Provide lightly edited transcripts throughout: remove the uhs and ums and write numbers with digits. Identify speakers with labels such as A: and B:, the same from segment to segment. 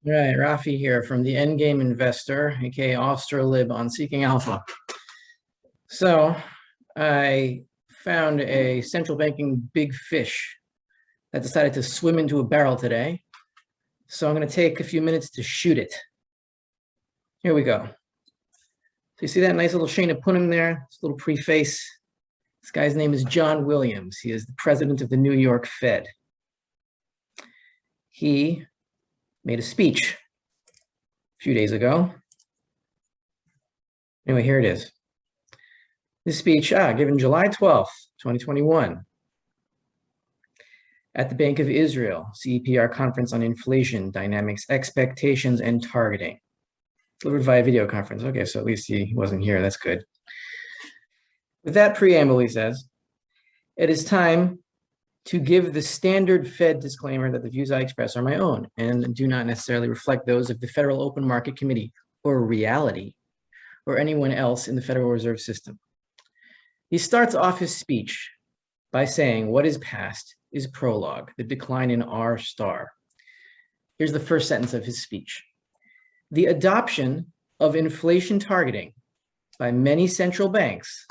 A: All right, Rafi here from the Endgame Investor, aka Australib on Seeking Alpha. So I found a central banking big fish that decided to swim into a barrel today. So I'm going to take a few minutes to shoot it. Here we go. So you see that nice little chain of punim there, this little preface. This guy's name is John Williams. He is the president of the New York Fed. He made a speech a few days ago. Anyway, here it is. This speech, given July 12th, 2021, at the Bank of Israel, CEPR Conference on Inflation, Dynamics, Expectations, and Targeting. Delivered via video conference. Okay, so at least he wasn't here. That's good. With that preamble, he says, it is time to give the standard Fed disclaimer that the views I express are my own and do not necessarily reflect those of the Federal Open Market Committee or reality or anyone else in the Federal Reserve System. He starts off his speech by saying what is past is prologue, the decline in R star. Here's the first sentence of his speech. The adoption of inflation targeting by many central banks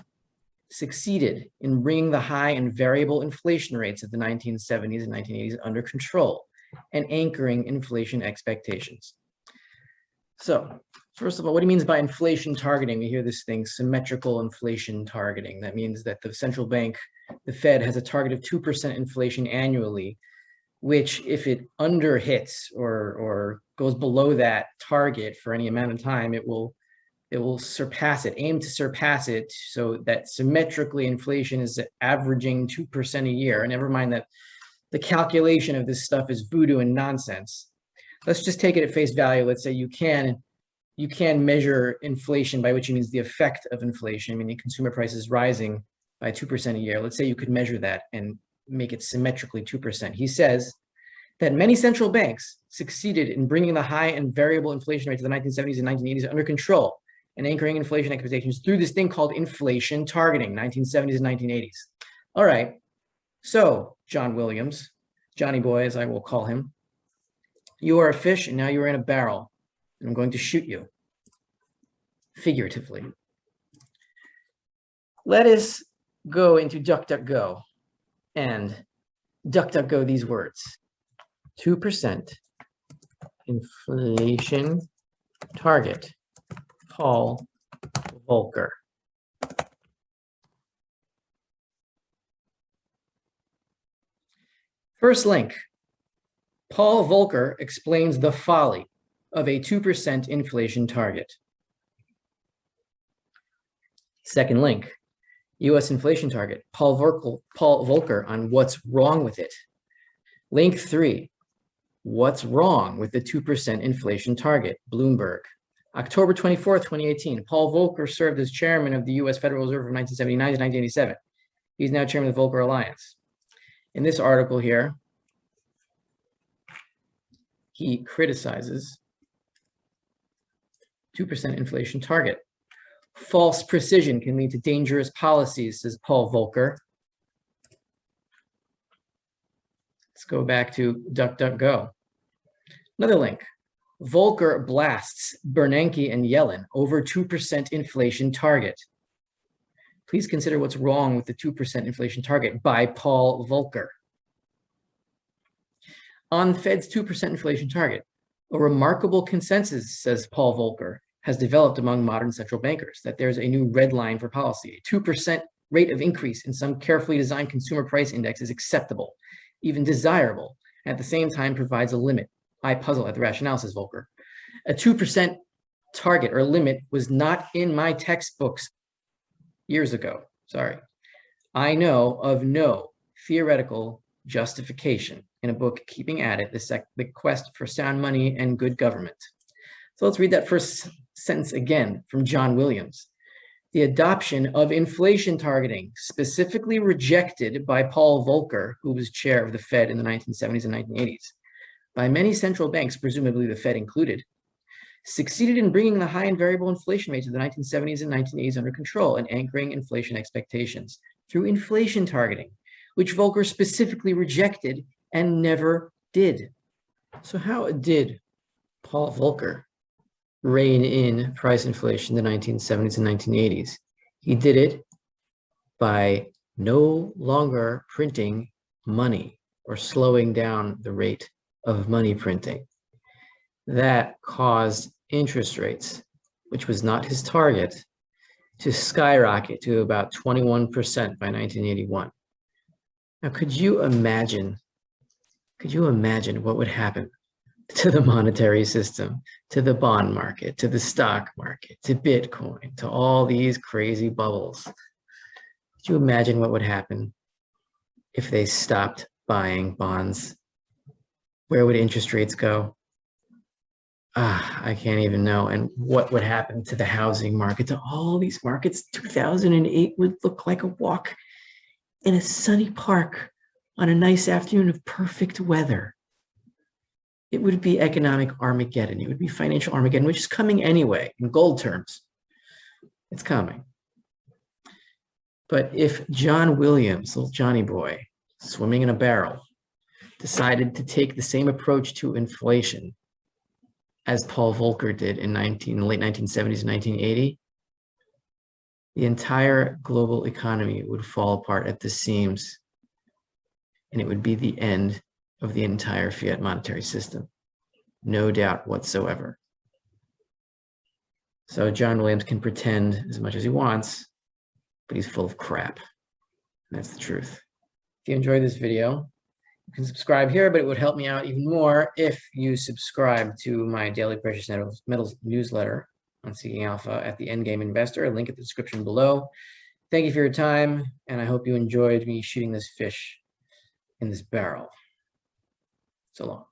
A: succeeded in bringing the high and variable inflation rates of the 1970s and 1980s under control and anchoring inflation expectations. So, first of all, what he means by inflation targeting, we hear this thing, symmetrical inflation targeting. That means that the central bank, the Fed, has a target of 2% inflation annually, which if it underhits or goes below that target for any amount of time, it will surpass it, aim to surpass it, so that symmetrically inflation is averaging 2% a year. And never mind that the calculation of this stuff is voodoo and nonsense. Let's just take it at face value. Let's say you can measure inflation, by which he means the effect of inflation, meaning consumer prices rising by 2% a year. Let's say you could measure that and make it symmetrically 2%. He says that many central banks succeeded in bringing the high and variable inflation rates of the 1970s and 1980s under control and anchoring inflation expectations through this thing called inflation targeting, 1970s and 1980s. All right, so John Williams, Johnny Boy as I will call him, you are a fish and now you are in a barrel and I'm going to shoot you, figuratively. Let us go into DuckDuckGo and DuckDuckGo these words. 2% inflation target, Paul Volcker. First link, Paul Volcker explains the folly of a 2% inflation target. Second link, US inflation target, Paul Volcker on what's wrong with it. Link 3, what's wrong with the 2% inflation target, Bloomberg. October 24th, 2018, Paul Volcker served as chairman of the US Federal Reserve from 1979 to 1987. He's now chairman of the Volcker Alliance. In this article here, he criticizes 2% inflation target. False precision can lead to dangerous policies, says Paul Volcker. Let's go back to DuckDuckGo. Another link. Volcker blasts Bernanke and Yellen over 2% inflation target. Please consider what's wrong with the 2% inflation target by Paul Volcker. On Fed's 2% inflation target, a remarkable consensus, says Paul Volcker, has developed among modern central bankers that there's a new red line for policy. A 2% rate of increase in some carefully designed consumer price index is acceptable, even desirable, and at the same time provides a limit. I puzzle at the rationale, says Volcker. A 2% target or limit was not in my textbooks years ago. Sorry. I know of no theoretical justification in a book keeping at it the quest for sound money and good government. So let's read that first sentence again from John Williams. The adoption of inflation targeting, specifically rejected by Paul Volcker, who was chair of the Fed in the 1970s and 1980s, by many central banks, presumably the Fed included, succeeded in bringing the high and variable inflation rates of the 1970s and 1980s under control and anchoring inflation expectations through inflation targeting, which Volcker specifically rejected and never did. So how did Paul Volcker rein in price inflation in the 1970s and 1980s. He did it by no longer printing money or slowing down the rate of money printing. That caused interest rates, which was not his target, to skyrocket to about 21% by 1981. Now, could you imagine what would happen to the monetary system, to the bond market, to the stock market, to Bitcoin, to all these crazy bubbles? Could you imagine what would happen if they stopped buying bonds? Where would interest rates go? I can't even know. And what would happen to the housing market, to all these markets? 2008 would look like a walk in a sunny park on a nice afternoon of perfect weather. It would be economic Armageddon. It would be financial Armageddon, which is coming anyway in gold terms. It's coming. But if John Williams, little Johnny boy, swimming in a barrel, decided to take the same approach to inflation as Paul Volcker did in the late 1970s and 1980, the entire global economy would fall apart at the seams, and it would be the end of the entire fiat monetary system. No doubt whatsoever. So John Williams can pretend as much as he wants, but he's full of crap. And that's the truth. If you enjoyed this video, you can subscribe here, but it would help me out even more if you subscribe to my daily precious metals newsletter on Seeking Alpha at the Endgame Investor. A link in the description below. Thank you for your time, and I hope you enjoyed me shooting this fish in this barrel. So long.